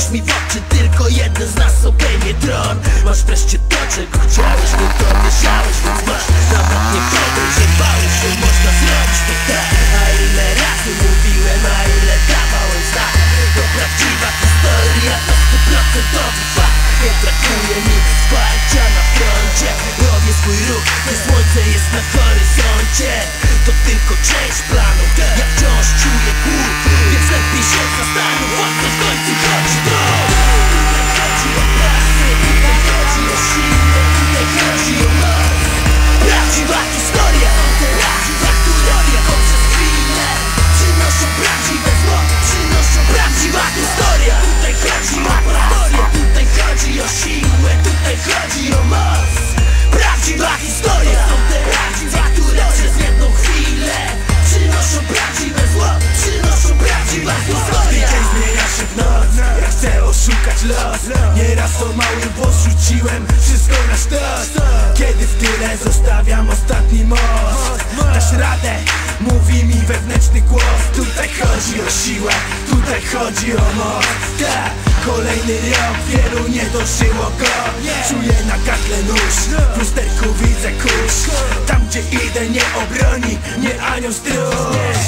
Spójrz mi w oczy, tylko jeden z nas obejmie tron. Masz wreszcie to, czego chciałeś, nie to myślałeś, więc masz nawet nie podejść, że bałeś, że można zrobić to tak. A ile razy mówiłem, a ile dawałem znak. To prawdziwa historia, to 100% fakt. Nie brakuje mi wsparcia na froncie. Robię swój ruch, gdy słońce jest na horyzoncie. To tylko część planu, ja wciąż czuję głód, więc lepiej się zastanów, o co w końcu chodzi. Tutaj chodzi o pracę, tutaj chodzi o siłę, tutaj chodzi o moc. Prawdziwa historia, prawdziwa historia, poprzez chwilę przynoszą prawdziwe zło, przynoszą prawdziwa historia. Tutaj chodzi o pracę, tutaj chodzi o siłę, tutaj chodzi o moc. Prawdziwa historia, są te prawdziwe, które przez jedną chwilę przynoszą prawdziwe zło, przynoszą prawdziwa historia. Dzień zmienia się w noc, ja chcę oszukać los. Nieraz o mały włos rzuciłem wszystko na sztos. Kiedy w tyle zostawiam ostatni most. Dasz radę, mówi mi wewnętrzny głos. Tutaj chodzi o siłę, tutaj chodzi o moc. Tak, kolejny rok, wielu nie dożyło go. Czuję na gardle nóż, w lusterku widzę kurz. Tam gdzie idę nie obroni, nie anioł stróż.